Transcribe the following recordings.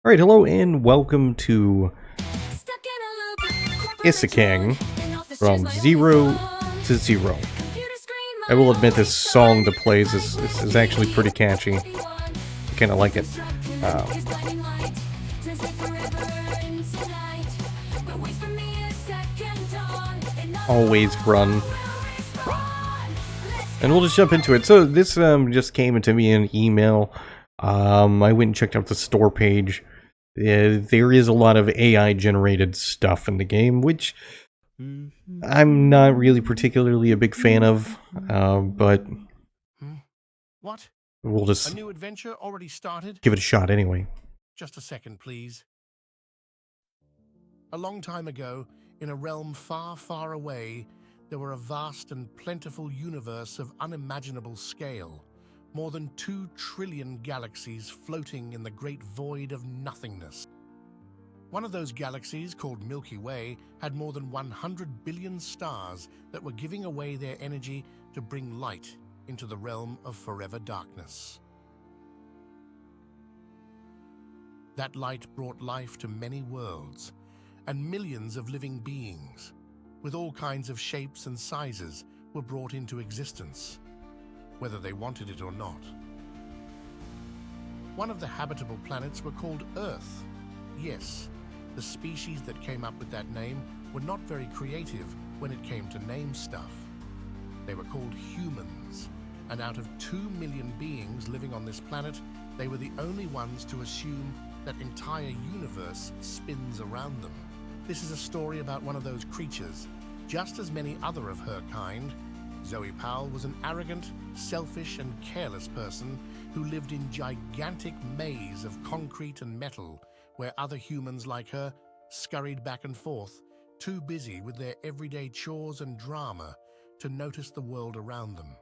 Alright, hello and welcome to Isekaing from 0 to 0. I will admit this song that plays is actually pretty catchy. I kinda like it. Always run. And we'll just jump into it. So this just came into me in an email. I went and checked out the store page. There is a lot of AI-generated stuff in the game, which I'm not really particularly a big fan of, but what? We'll just a new adventure already started? Give it a shot anyway. Just a second, please. A long time ago, in a realm far, far away, there were a vast and plentiful universe of unimaginable scale. More than 2 trillion galaxies floating in the great void of nothingness. One of those galaxies, called Milky Way, had more than 100 billion stars that were giving away their energy to bring light into the realm of forever darkness. That light brought life to many worlds, and millions of living beings, with all kinds of shapes and sizes, were brought into existence, whether they wanted it or not. One of the habitable planets were called Earth. Yes, the species that came up with that name were not very creative when it came to name stuff. They were called humans, and out of 2 million beings living on this planet, they were the only ones to assume that entire universe spins around them. This is a story about one of those creatures, just as many other of her kind. Zoe Powell was an arrogant, selfish, and careless person who lived in gigantic maze of concrete and metal, where other humans like her scurried back and forth, too busy with their everyday chores and drama to notice the world around them.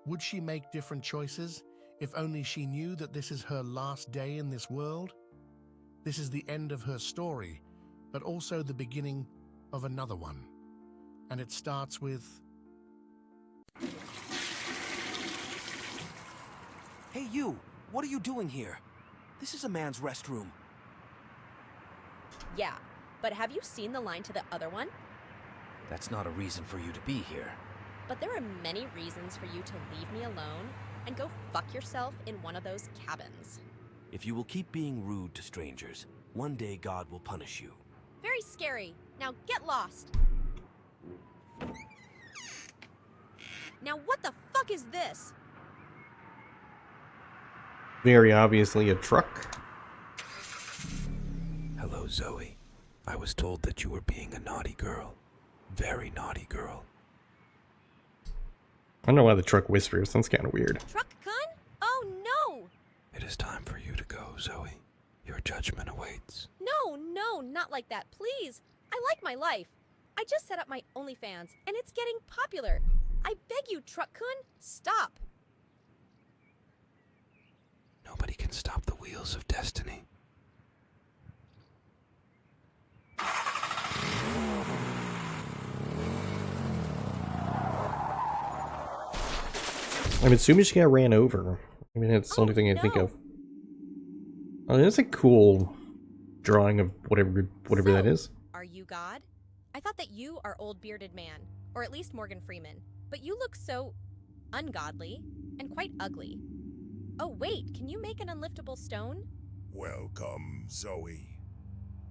Would she make different choices if only she knew that this is her last day in this world? This is the end of her story, but also the beginning of another one. And it starts with... Hey you, what are you doing here? This is a man's restroom. Yeah, but have you seen the line to the other one? That's not a reason for you to be here. But there are many reasons for you to leave me alone and go fuck yourself in one of those cabins. If you will keep being rude to strangers, one day God will punish you. Very scary. Now get lost. Now what the fuck is this? Very obviously a truck. Hello, Zoe. I was told that you were being a naughty girl. Very naughty girl. I don't know why the truck whispers. That's kind of weird. Truck gun? Oh no! It is time for you to go, Zoe. Your judgment awaits. No, not like that, please. I like my life. I just set up my OnlyFans, and it's getting popular. I beg you, Truck-kun, stop. Nobody can stop the wheels of destiny. I'm assuming she got ran over. I mean, that's the only thing I think of. Oh, that's a cool drawing of whatever that is. Are you God? I thought that you are old bearded man, or at least Morgan Freeman. But you look so ungodly and quite ugly. Oh wait, can you make an unliftable stone? Welcome, Zoe.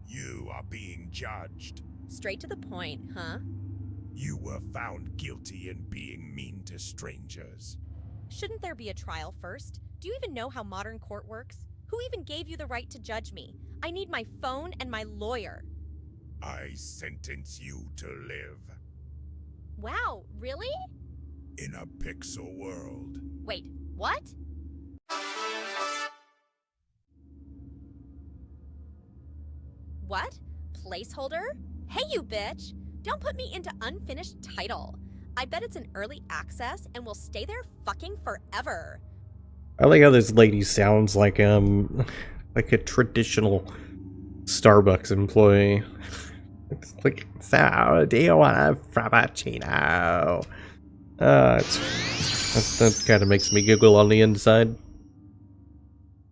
You are being judged. Straight to the point, huh? You were found guilty in being mean to strangers. Shouldn't there be a trial first? Do you even know how modern court works? Who even gave you the right to judge me? I need my phone and my lawyer. I sentence you to live. Wow, really? In a pixel world. Wait, what? What? Placeholder? Hey you bitch! Don't put me into unfinished title. I bet it's an early access and will stay there fucking forever. I like how this lady sounds like a traditional Starbucks employee. It's like, so do you want a frappuccino? That kind of makes me giggle on the inside.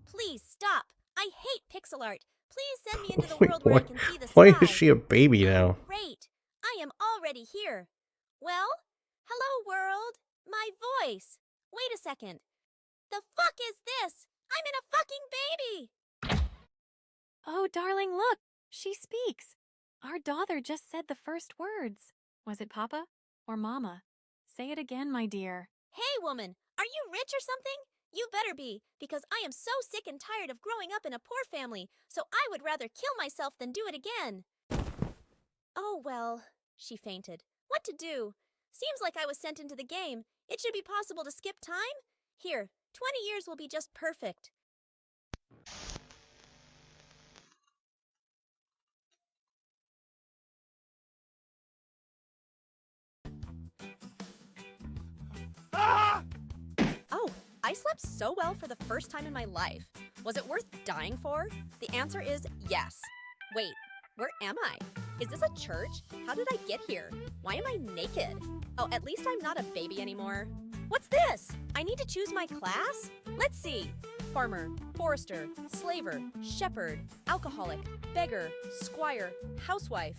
Please stop. I hate pixel art. Please send me into the Wait, world where I why- can see the sky. Why is she a baby now? Great. I am already here. Well, hello world. My voice. Wait a second. The fuck is this? I'm in a fucking baby. Oh, darling, look. She speaks. Our daughter just said the first words. Was it Papa or Mama? Say it again, my dear. Hey woman, are you rich or something? You better be, because I am so sick and tired of growing up in a poor family, so I would rather kill myself than do it again. Oh well, she fainted. What to do? Seems like I was sent into the game. It should be possible to skip time? Here, 20 years will be just perfect. Oh, I slept so well for the first time in my life. Was it worth dying for? The answer is yes. Wait, where am I? Is this a church? How did I get here? Why am I naked? Oh, at least I'm not a baby anymore. What's this? I need to choose my class? Let's see. Farmer, forester, slaver, shepherd, alcoholic, beggar, squire, housewife.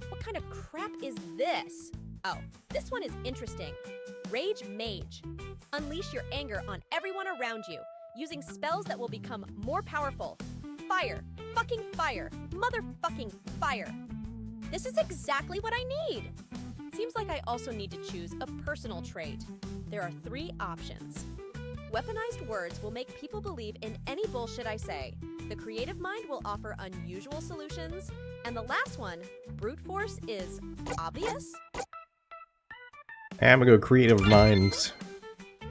What kind of crap is this? Oh, this one is interesting. Rage Mage. Unleash your anger on everyone around you, using spells that will become more powerful. Fire. Fucking fire. Motherfucking fire. This is exactly what I need. Seems like I also need to choose a personal trait. There are 3 options. Weaponized words will make people believe in any bullshit I say. The creative mind will offer unusual solutions. And the last one, brute force, is obvious. I'm gonna go creative minds.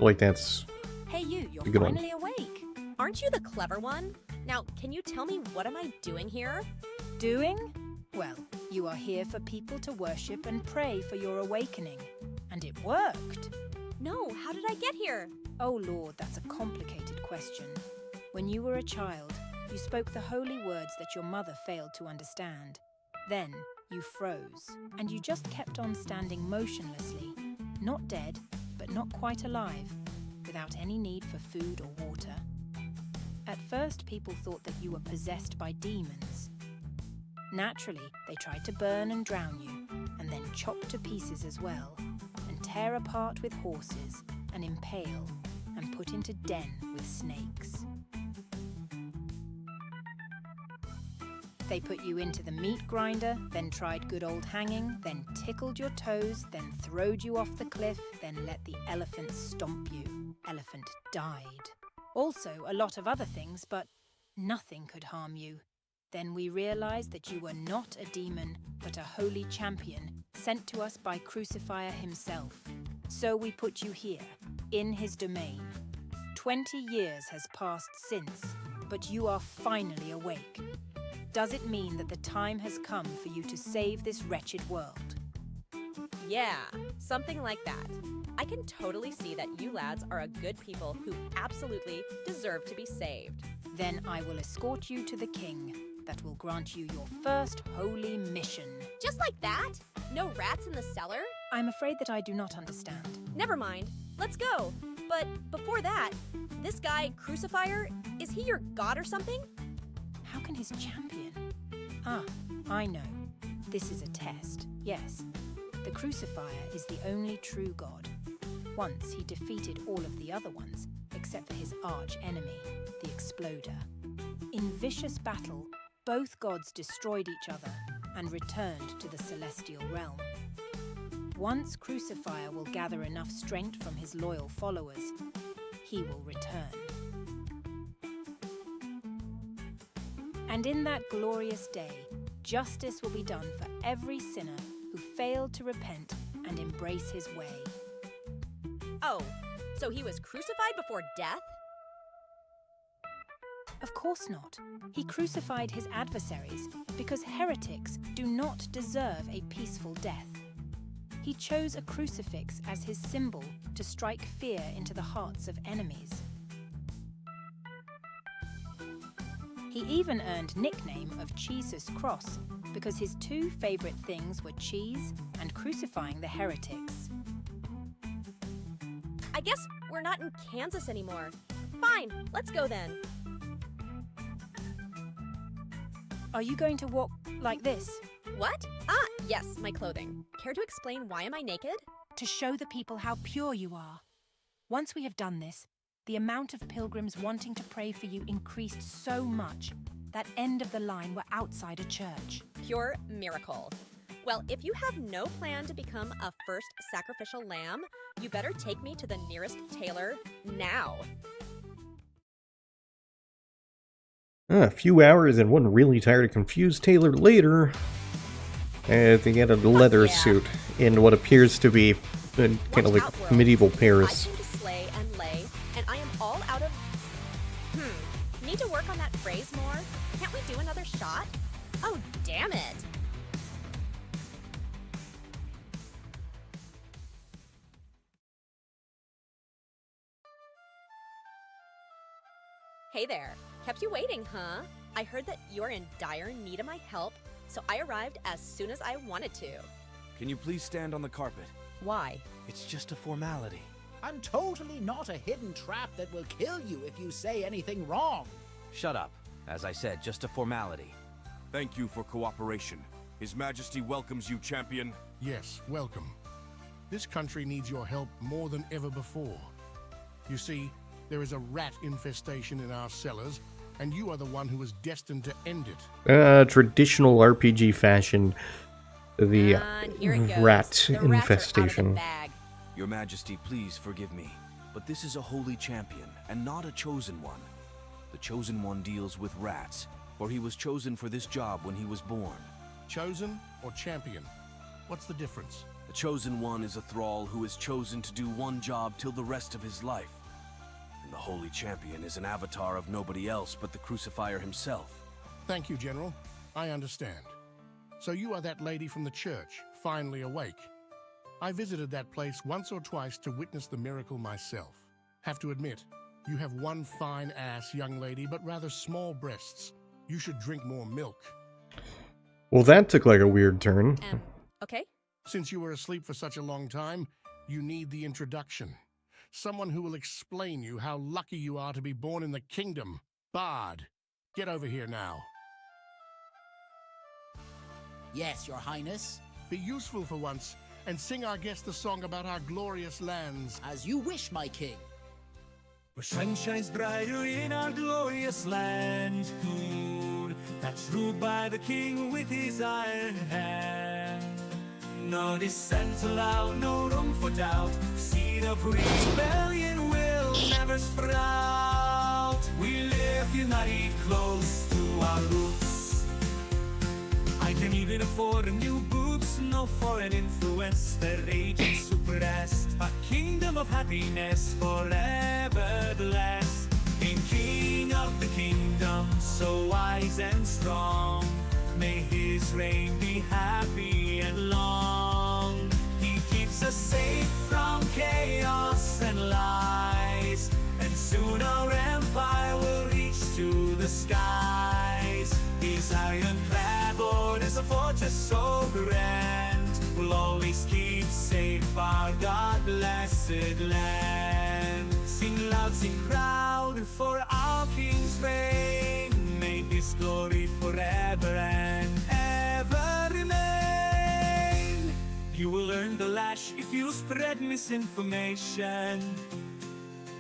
Like that's Hey, you, a you're good one. finally awake. Aren't you the clever one? Now, can you tell me what am I doing here? Doing? Well, you are here for people to worship and pray for your awakening. And it worked. No, how did I get here? Oh Lord, that's a complicated question. When you were a child, you spoke the holy words that your mother failed to understand. Then you froze, and you just kept on standing motionlessly, not dead, but not quite alive, without any need for food or water. At first, people thought that you were possessed by demons. Naturally, they tried to burn and drown you, and then chop to pieces as well, and tear apart with horses, and impale, and put into den with snakes. They put you into the meat grinder, then tried good old hanging, then tickled your toes, then throwed you off the cliff, then let the elephant stomp you. Elephant died. Also, a lot of other things, but nothing could harm you. Then we realized that you were not a demon, but a holy champion, sent to us by Crucifier himself. So we put you here, in his domain. 20 years has passed since, but you are finally awake. Does it mean that the time has come for you to save this wretched world? Yeah, something like that. I can totally see that you lads are a good people who absolutely deserve to be saved. Then I will escort you to the king, that will grant you your first holy mission. Just like that? No rats in the cellar? I'm afraid that I do not understand. Never mind. Let's go. But before that, this guy, Crucifier, is he your god or something? How can his champion? Ah, I know. This is a test, yes. The Crucifier is the only true god. Once he defeated all of the other ones, except for his arch-enemy, the Exploder. In vicious battle, both gods destroyed each other and returned to the celestial realm. Once Crucifier will gather enough strength from his loyal followers, he will return. And in that glorious day, justice will be done for every sinner who failed to repent and embrace his way. Oh, so he was crucified before death? Of course not. He crucified his adversaries because heretics do not deserve a peaceful death. He chose a crucifix as his symbol to strike fear into the hearts of enemies. He even earned nickname of Jesus Cross because his 2 favorite things were cheese and crucifying the heretics. I guess we're not in Kansas anymore. Fine, let's go then. Are you going to walk like this? What? Ah, yes, my clothing. Care to explain why am I naked? To show the people how pure you are. Once we have done this, the amount of pilgrims wanting to pray for you increased so much that end of the line were outside a church. Pure miracle. Well, if you have no plan to become a first sacrificial lamb, you better take me to the nearest tailor now. A few hours and one really tired and confused tailor later, they get a leather yeah. suit in what appears to be kind Watch of like out, world. medieval I Paris. came to slay and lay, and I am all out of... Need to work on that phrase more? Can't we do another shot? Oh, damn it! Hey there. Kept you waiting, huh? I heard that you're in dire need of my help, so I arrived as soon as I wanted to. Can you please stand on the carpet? Why? It's just a formality. I'm totally not a hidden trap that will kill you if you say anything wrong. Shut up. As I said, just a formality. Thank you for cooperation. His Majesty welcomes you, champion. Yes, welcome. This country needs your help more than ever before. You see, there is a rat infestation in our cellars, and you are the one who is destined to end it. Traditional RPG fashion, the And here it goes. rat The rats are out of the infestation. bag. Your Majesty, please forgive me, but this is a holy champion and not a chosen one. The chosen one deals with rats, for he was chosen for this job when he was born. Chosen or champion? What's the difference? The chosen one is a thrall who is chosen to do one job till the rest of his life. And the holy champion is an avatar of nobody else but the crucifier himself. Thank you, General. I understand. So you are that lady from the church, finally awake. I visited that place once or twice to witness the miracle myself. Have to admit, you have one fine ass, young lady, but rather small breasts. You should drink more milk. Well, that took like a weird turn. Okay? Since you were asleep for such a long time, you need the introduction. Someone who will explain you how lucky you are to be born in the kingdom. Bard, get over here now. Yes, Your Highness. Be useful for once, and sing our guest the song about our glorious lands. As you wish, my king. Where sun shines brighter in our glorious land, food that's ruled by the king with his iron hand. No dissent allowed, no room for doubt. Seed of rebellion will never sprout. We live united close to our roots. I can even afford a new boots, no foreign influence that aging suppressed. A kingdom of happiness forever blessed. In King of the kingdom, so wise and strong, may his reign be happy and long. He keeps us safe from chaos and lies, and soon our empire will reach to the skies. His ironclad lord is a fortress so grand, will always keep safe our God-blessed land. Sing loud, sing proud for our King's reign. May his glory forever and ever remain. You will earn the lash if you spread misinformation.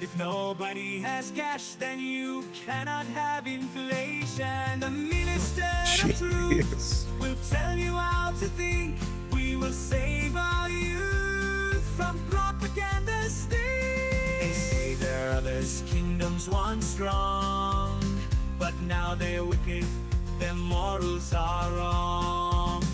If nobody has cash, then you cannot have inflation. The minister of truth will tell you how to think. We will save our youth from propaganda sting. They say there are others kingdoms once strong, but now they're wicked, their morals are wrong.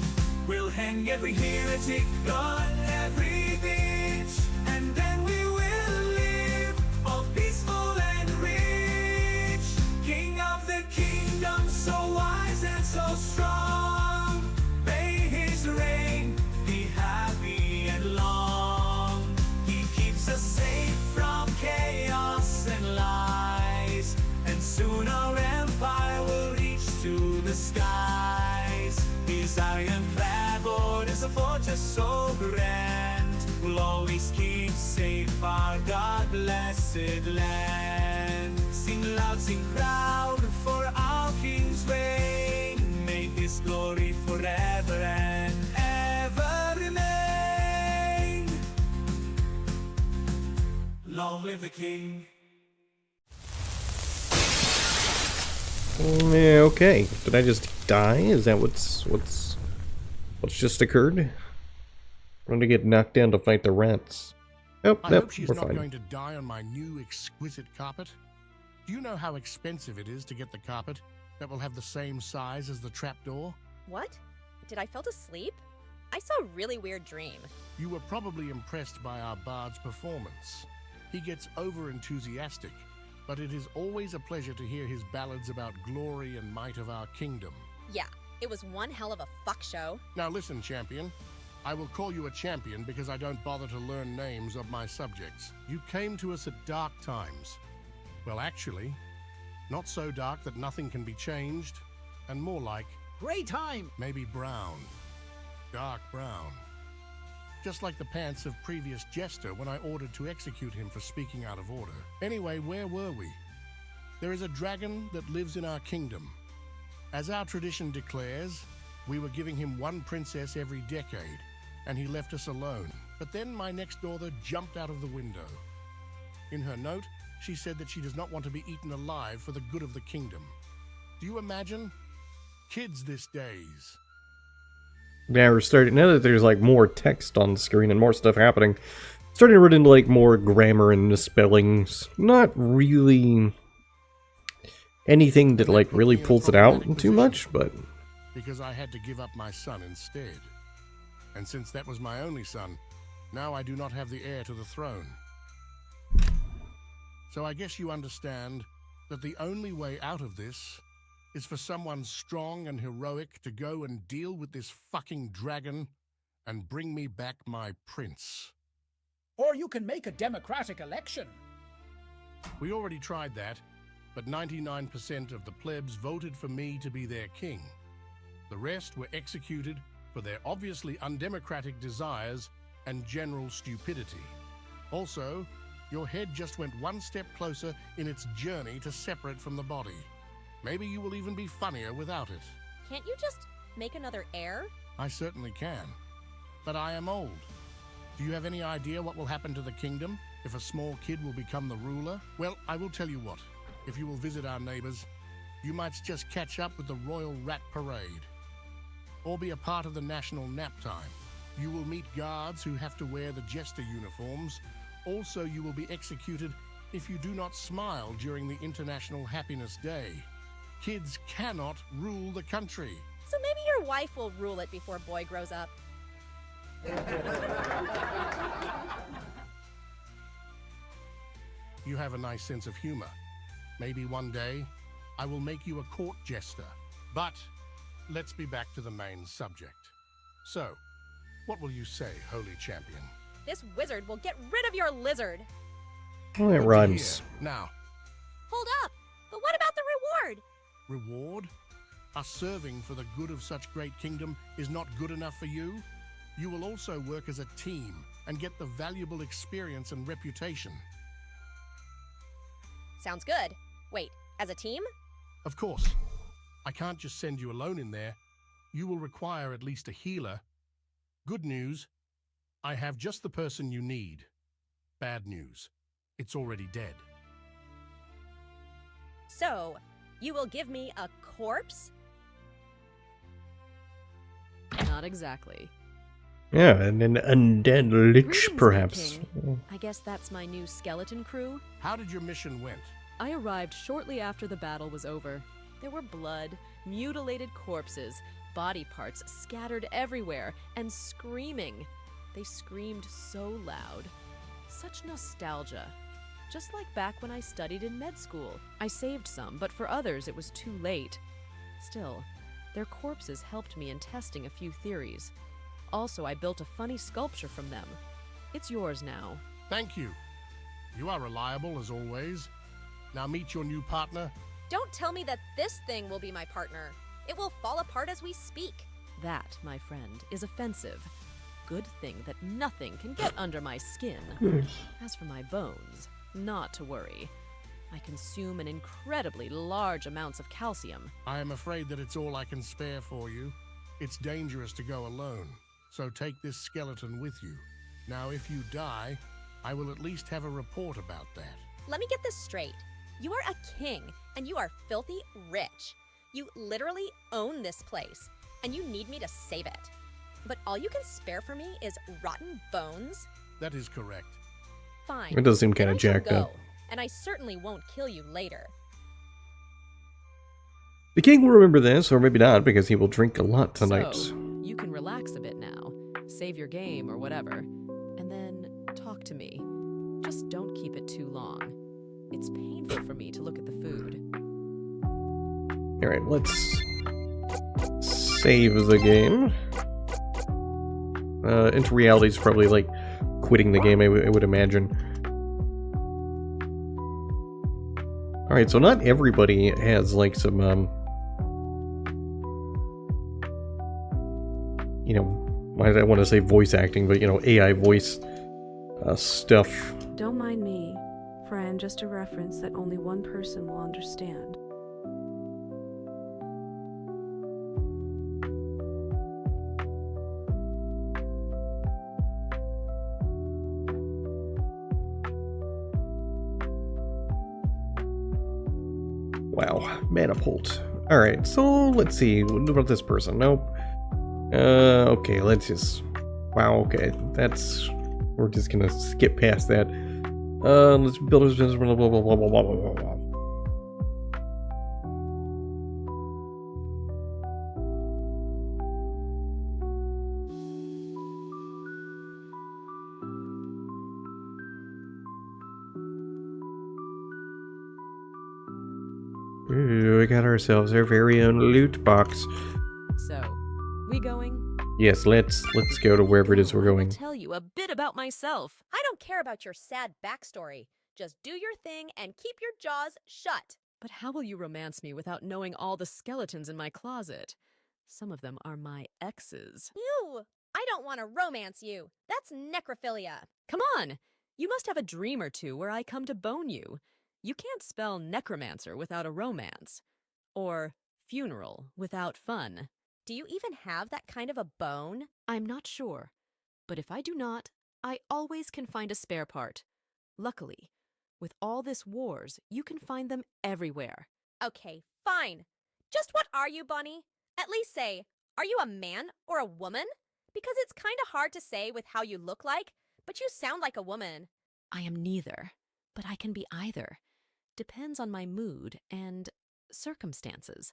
We'll hang every heretic on every bitch, and then we will live all peaceful and rich. King of the kingdom, so wise and so strong, may his reign be happy and long. He keeps us safe from chaos and lies, and soon our empire will reach to the skies. His ironclad lord is a fortress so grand, will always keep safe our God-blessed land. Sing loud, sing proud for our King's reign. May the king. Yeah, okay. Did I just die? Is that what's just occurred? I'm gonna get knocked down to fight the rats. Oh, I nope, hope she's we're not fine. going to die on my new exquisite carpet. Do you know how expensive it is to get the carpet that will have the same size as the trapdoor? What? Did I fall asleep? I saw a really weird dream. You were probably impressed by our bard's performance. He gets over-enthusiastic, but it is always a pleasure to hear his ballads about glory and might of our kingdom. Yeah, it was one hell of a fuck show. Now listen, champion. I will call you a champion because I don't bother to learn names of my subjects. You came to us at dark times. Well, actually, not so dark that nothing can be changed, and more like Great time! maybe brown. Dark brown. Just like the pants of previous jester when I ordered to execute him for speaking out of order. Anyway, where were we? There is a dragon that lives in our kingdom. As our tradition declares, we were giving him one princess every decade, and he left us alone. But then my next daughter jumped out of the window. In her note, she said that she does not want to be eaten alive for the good of the kingdom. Do you imagine? Kids these days. Yeah, we're starting, now that there's like more text on the screen and more stuff happening, starting to run into like more grammar and misspellings. Not really anything that like really pulls it out too much, but Because I had to give up my son instead. And since that was my only son, now I do not have the heir to the throne. So I guess you understand that the only way out of this is for someone strong and heroic to go and deal with this fucking dragon and bring me back my prince. Or you can make a democratic election. We already tried that, but 99% of the plebs voted for me to be their king. The rest were executed for their obviously undemocratic desires and general stupidity. Also, your head just went one step closer in its journey to separate from the body. Maybe you will even be funnier without it. Can't you just make another heir? I certainly can. But I am old. Do you have any idea what will happen to the kingdom if a small kid will become the ruler? Well, I will tell you what. If you will visit our neighbors, you might just catch up with the Royal Rat Parade. Or be a part of the national nap time. You will meet guards who have to wear the jester uniforms. Also, you will be executed if you do not smile during the International Happiness Day. Kids cannot rule the country. So maybe your wife will rule it before boy grows up. You have a nice sense of humor. Maybe one day, I will make you a court jester. But let's be back to the main subject. So, what will you say, holy champion? This wizard will get rid of your lizard. well, it Good to rhymes. hear. Now, Hold up! But what about the reward? reward? Us serving for the good of such great kingdom is not good enough for you? You will also work as a team and get the valuable experience and reputation. Sounds good. Wait, as a team? Of course, I can't just send you alone in there. You will require at least a healer. Good news, I have just the person you need. Bad news, it's already dead. So, you will give me a corpse? Not exactly. Yeah, and an undead lich, Greetings, my perhaps. king. I guess that's my new skeleton crew. How did your mission went? I arrived shortly after the battle was over. There were blood, mutilated corpses, body parts scattered everywhere, and screaming. They screamed so loud. Such nostalgia. Just like back when I studied in med school. I saved some, but for others it was too late. Still, their corpses helped me in testing a few theories. Also, I built a funny sculpture from them. It's yours now. Thank you. You are reliable as always. Now meet your new partner. Don't tell me that this thing will be my partner. It will fall apart as we speak. That, my friend, is offensive. Good thing that nothing can get under my skin. As for my bones, not to worry. I consume an incredibly large amounts of calcium. I am afraid that it's all I can spare for you. It's dangerous to go alone, so take this skeleton with you. Now, if you die, I will at least have a report about that. Let me get this straight. You are a king, and you are filthy rich. You literally own this place, and you need me to save it. But all you can spare for me is rotten bones? That is correct. Fine. It does seem Then kind I of shall jacked go, up. and I certainly won't kill you later. The king will remember this, or maybe not, because he will drink a lot tonight. So, you can relax a bit now, save your game or whatever, and then talk to me. Just don't keep it too long. It's painful for me to look at the food. Alright, let's save the game. Into reality is probably like quitting the game, I would imagine. Alright, so not everybody has like some, you know, I want to say voice acting, but you know, AI voice stuff. Don't mind me, for I am just a reference that only one person will understand. Wow, Manapult. Alright, so let's see. What about this person? Nope. Okay, let's just... Wow, okay. That's... We're just gonna skip past that. Let's build his business, blah, blah, blah, blah, blah, blah, blah, blah. Ooh, we got ourselves our very own loot box. So, we going? Yes, let's go to wherever it is we're I will going. tell you a bit about myself. I don't care about your sad backstory. Just do your thing and keep your jaws shut. But how will you romance me without knowing all the skeletons in my closet? Some of them are my exes. Ew! I don't want to romance you. That's necrophilia. Come on! You must have a dream or two where I come to bone you. You can't spell necromancer without a romance. Or funeral without fun. Do you even have that kind of a bone? I'm not sure. But if I do not, I always can find a spare part. Luckily, with all this wars, you can find them everywhere. Okay, fine. Just what are you, Bunny? At least say, are you a man or a woman? Because it's kind of hard to say with how you look like, but you sound like a woman. I am neither, but I can be either. Depends on my mood and circumstances.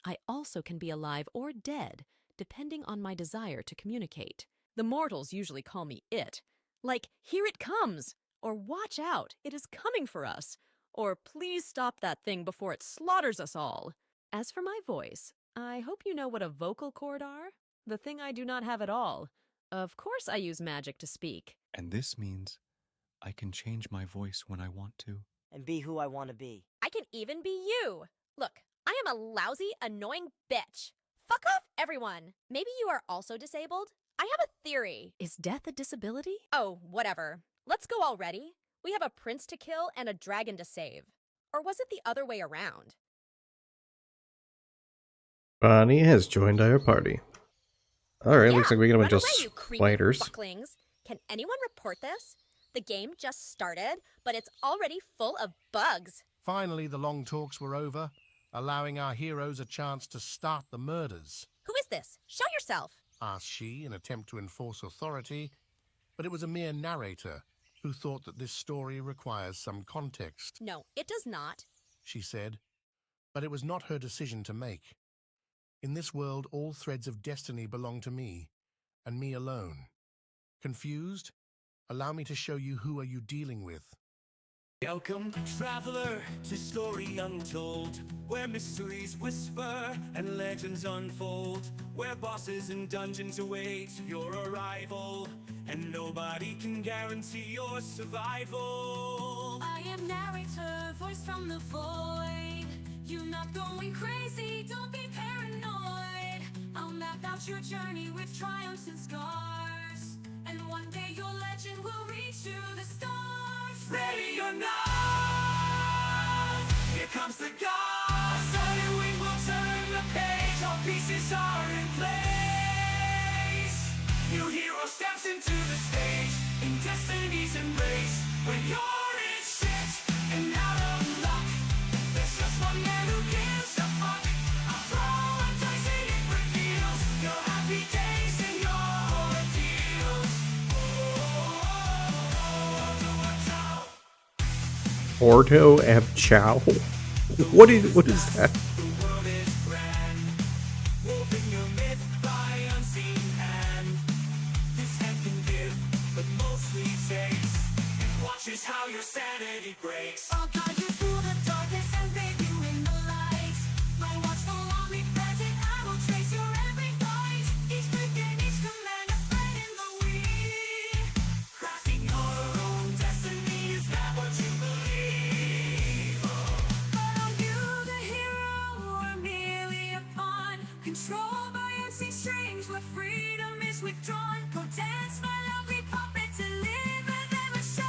I also can be alive or dead, depending on my desire to communicate. The mortals usually call me it. Like, here it comes! Or watch out, it is coming for us! Or please stop that thing before it slaughters us all! As for my voice, I hope you know what a vocal cord are. The thing I do not have at all. Of course I use magic to speak. And this means I can change my voice when I want to. And be who I want to be. I can even be you. Look, I am a lousy, annoying bitch. Fuck off, everyone. Maybe you are also disabled? I have a theory. Is death a disability? Oh, whatever. Let's go already. We have a prince to kill and a dragon to save. Or was it the other way around? Bonnie has joined our party. Alright, Yeah, looks like we got a bunch run of away, you creepy spiders. fucklings. Can anyone report this? The game just started, but it's already full of bugs. Finally, the long talks were over, allowing our heroes a chance to start the murders. Who is this? Show yourself. Asked she in attempt to enforce authority, but it was a mere narrator who thought that this story requires some context. No, it does not. She said, but it was not her decision to make. In this world, all threads of destiny belong to me, and me alone. Confused? Allow me to show you who are you dealing with. Welcome, traveler, to Story Untold, where mysteries whisper and legends unfold, where bosses and dungeons await your arrival, and nobody can guarantee your survival. I am narrator, voice from the void. You're not going crazy, don't be paranoid. I'll map out your journey with triumphs and scars, and one day your legend will reach to the stars. Ready or not, here comes the god. Sudden wing will turn the page, all pieces are in place. New hero steps into the stage, in destiny's embrace. Ordo ab Chow? What is that? Watches how your sanity breaks. I'll guide you through the darkness and bathe you in the light. My watchful omnipresent, I will trace your every fight. Each click and each command, a thread in the weave. Crafting your own destiny, is that what you believe? But are you the hero or merely a pawn? Controlled by unseen strings where freedom is withdrawn. Go dance, my lovely puppet, to live and never show.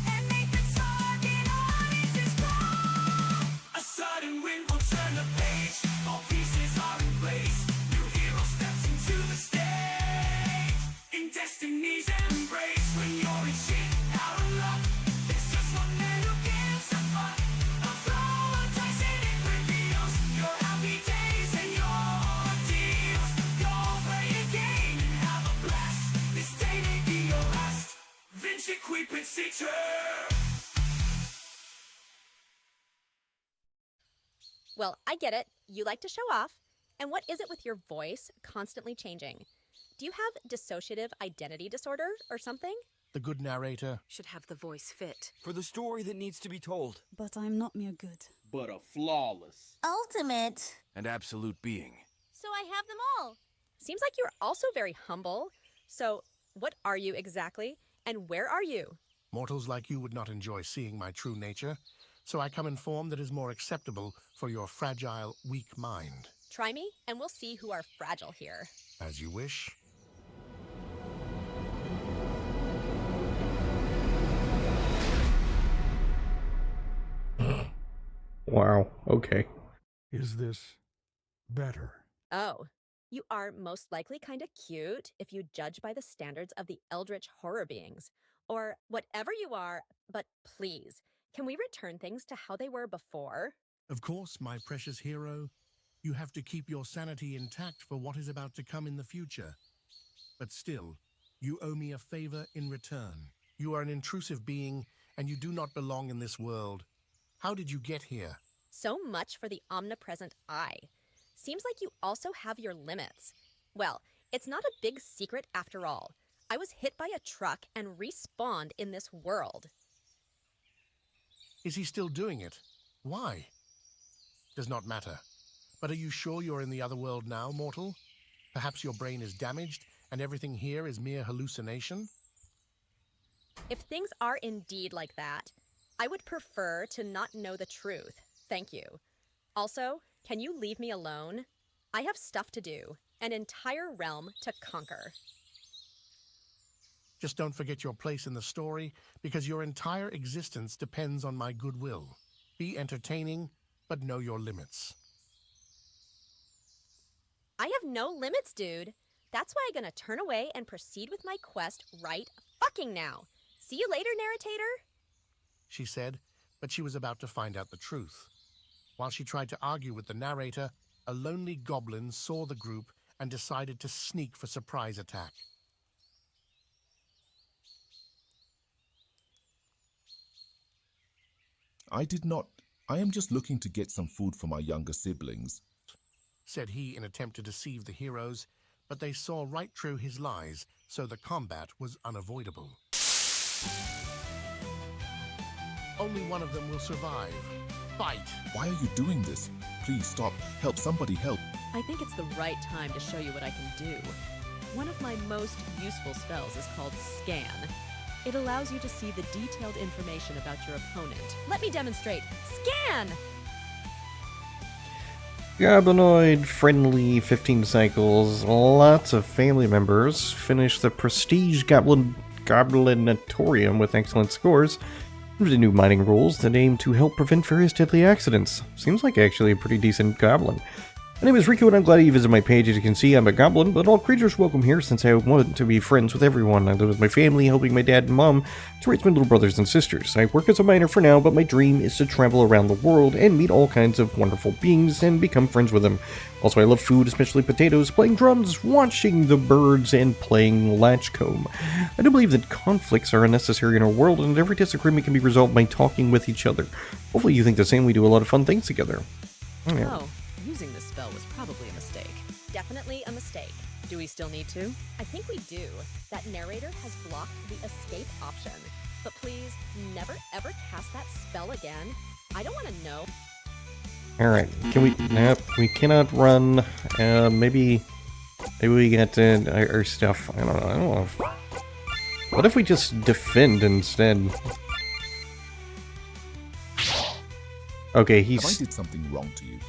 And make the target audiences grow. A sudden wind will turn the page. All pieces are in place. New hero steps into the stage. In destiny's embrace, when you're in shit, out of luck, there's just one man who gives a fuck. A throw a dice and it reveals your happy days and your ordeals. Go play a game and have a blast. This day may be your last. Vince Equipensitor. Well, I get it. You like to show off. And what is it with your voice constantly changing? Do you have dissociative identity disorder or something? The good narrator should have the voice fit for the story that needs to be told. But I'm not mere good. But a flawless, ultimate, and absolute being. So I have them all. Seems like you're also very humble. So, what are you exactly? And where are you? Mortals like you would not enjoy seeing my true nature, so I come in form that is more acceptable for your fragile, weak mind. Try me, and we'll see who are fragile here. As you wish. Wow, okay. Is this better? Oh, you are most likely kind of cute if you judge by the standards of the eldritch horror beings. Or whatever you are, but please, can we return things to how they were before? Of course, my precious hero. You have to keep your sanity intact for what is about to come in the future. But still, you owe me a favor in return. You are an intrusive being, and you do not belong in this world. How did you get here? So much for the omnipresent eye. Seems like you also have your limits. Well, it's not a big secret after all. I was hit by a truck and respawned in this world. Is he still doing it? Why? Does not matter. But are you sure you're in the other world now, mortal? Perhaps your brain is damaged and everything here is mere hallucination? If things are indeed like that, I would prefer to not know the truth. Thank you. Also, can you leave me alone? I have stuff to do, an entire realm to conquer. Just don't forget your place in the story, because your entire existence depends on my goodwill. Be entertaining, but know your limits. I have no limits, dude. That's why I'm gonna turn away and proceed with my quest right fucking now. See you later, narrator. She said, but she was about to find out the truth. While she tried to argue with the narrator, a lonely goblin saw the group and decided to sneak for surprise attack. I am just looking to get some food for my younger siblings, said he in attempt to deceive the heroes, but they saw right through his lies, so the combat was unavoidable. Only one of them will survive. Fight! Why are you doing this? Please stop. Help, somebody help. I think it's the right time to show you what I can do. One of my most useful spells is called Scan. It allows you to see the detailed information about your opponent. Let me demonstrate. Scan! Goblinoid friendly 15 cycles, lots of family members, finish the Prestige Goblinatorium with excellent scores. There's new mining rules that aim to help prevent various deadly accidents. Seems like actually a pretty decent goblin. My name is Rico, and I'm glad you visited my page. As you can see, I'm a goblin, but all creatures welcome here since I want to be friends with everyone. I live with my family, helping my dad and mom to raise my little brothers and sisters. I work as a miner for now, but my dream is to travel around the world and meet all kinds of wonderful beings and become friends with them. Also, I love food, especially potatoes, playing drums, watching the birds, and playing latchcomb. I do believe that conflicts are unnecessary in our world, and every disagreement can be resolved by talking with each other. Hopefully you think the same. We do a lot of fun things together. Yeah. Oh, using this spell was probably a mistake. Definitely a mistake. Do we still need to? I think we do. That narrator has blocked the escape option. But please, never ever cast that spell again. I don't want to know. Alright, can we... Nope, we cannot run. Maybe we get our stuff. I don't know. What if we just defend instead? Okay, Have I did something wrong to you?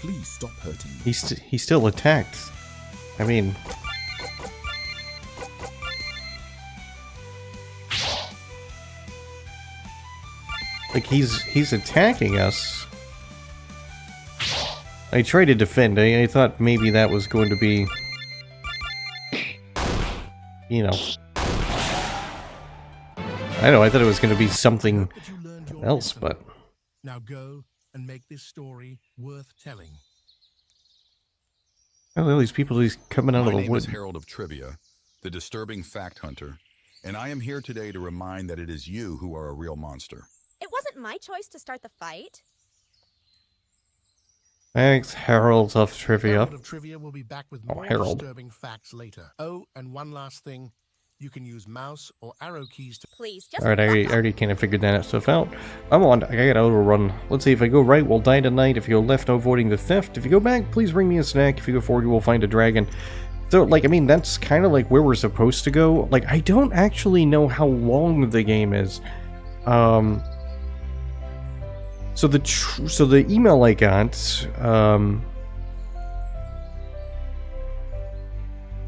Please stop hurting me. He still attacked. I mean... Like, he's attacking us. I tried to defend. I thought maybe that was going to be... You know... I don't know, I thought it was going to be something else, but... Now go and make this story worth telling. Oh, these people just coming out of the My name is wood. Herald of Trivia, the disturbing fact hunter, and I am here today to remind that it is you who are a real monster. It wasn't my choice to start the fight. Thanks, Herald of Trivia. Herald of Trivia will be back with more Herald. disturbing facts later. Oh, and one last thing. You can use mouse or arrow keys to... Please, just... Alright, I already kind of figured that stuff out. I'm on. I gotta overrun. Let's see, if I go right, we'll die tonight. If you go left, avoiding the theft. If you go back, please bring me a snack. If you go forward, you will find a dragon. So, like, I mean, that's kind of like where we're supposed to go. Like, I don't actually know how long the game is. So the email I got, I'm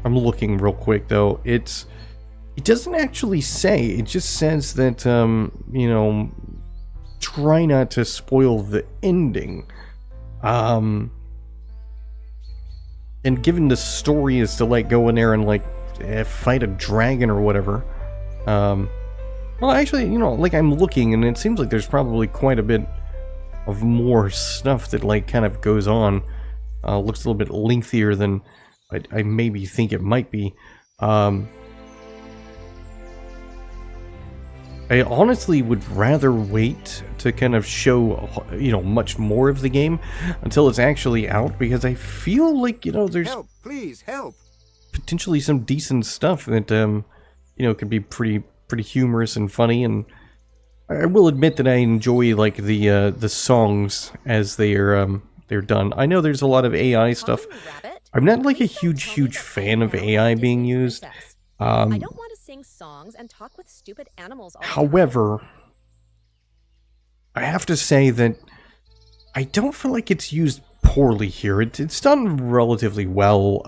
looking real quick, though. It doesn't actually say. It just says that, you know, try not to spoil the ending. And given the story is to, like, go in there and, like, fight a dragon or whatever. Well, actually, you know, like, I'm looking, and it seems like there's probably quite a bit of more stuff that, like, kind of goes on. Looks a little bit lengthier than I maybe think it might be. I honestly would rather wait to kind of show, you know, much more of the game until it's actually out, because I feel like, you know, there's help, please, help. Potentially some decent stuff that, you know, could be pretty humorous and funny, and I will admit that I enjoy, like, the songs as they're done. I know there's a lot of AI stuff. I'm not, like, a huge fan of AI being used. I don't want to sing songs and talk with stupid animals all the time. However, I have to say that I don't feel like it's used poorly here. It's done relatively well.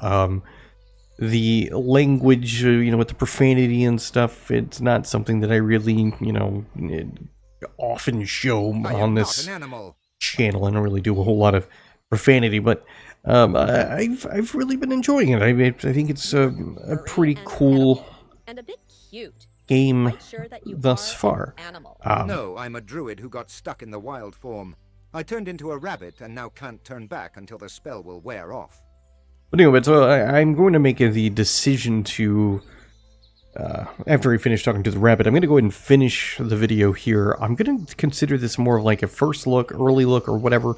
The language, you know, with the profanity and stuff, it's not something that I really, you know, often show on this channel. I don't really do a whole lot of profanity, but I've really been enjoying it. I think it's a pretty cool and a bit cute game thus far. No, I'm a druid who got stuck in the wild form. I turned into a rabbit and now can't turn back until the spell will wear off. But anyway, so I'm going to make the decision to, after I finish talking to the rabbit, I'm going to go ahead and finish the video here. I'm going to consider this more of like a first look, early look, or whatever.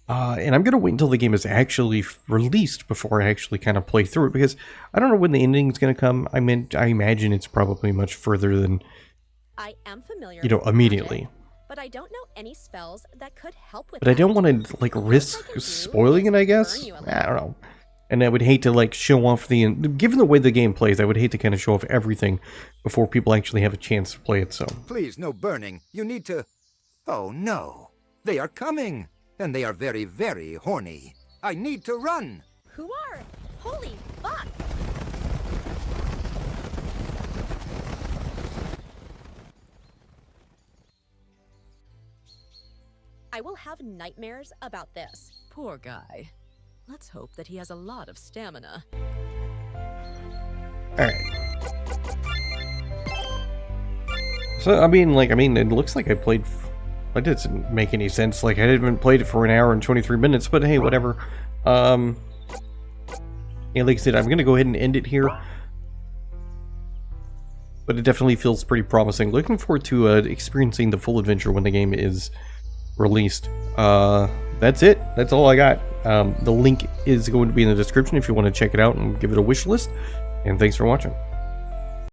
And I'm going to wait until the game is actually released before I actually kind of play through it, because I don't know when the ending is going to come. I mean, I imagine it's probably much further than, I am familiar, you know, immediately. But I don't know any spells that could help with But I don't want to, like, risk spoiling it, I guess? I don't know. And I would hate to, like, show off given the way the game plays, I would hate to kind of show off everything before people actually have a chance to play it, so. Please, no burning. You need to... Oh, no. They are coming. And they are very, very horny. I need to run. Who are? Holy fuck! I will have nightmares about this. Poor guy. Let's hope that he has a lot of stamina. Alright. So, I mean, it looks like I played... That doesn't make any sense. Like, I haven't played it for an hour and 23 minutes, but hey, whatever. Yeah, like I said, I'm going to go ahead and end it here. But it definitely feels pretty promising. Looking forward to experiencing the full adventure when the game is released. That's it. That's all I got. The link is going to be in the description if you want to check it out and give it a wish list. And thanks for watching.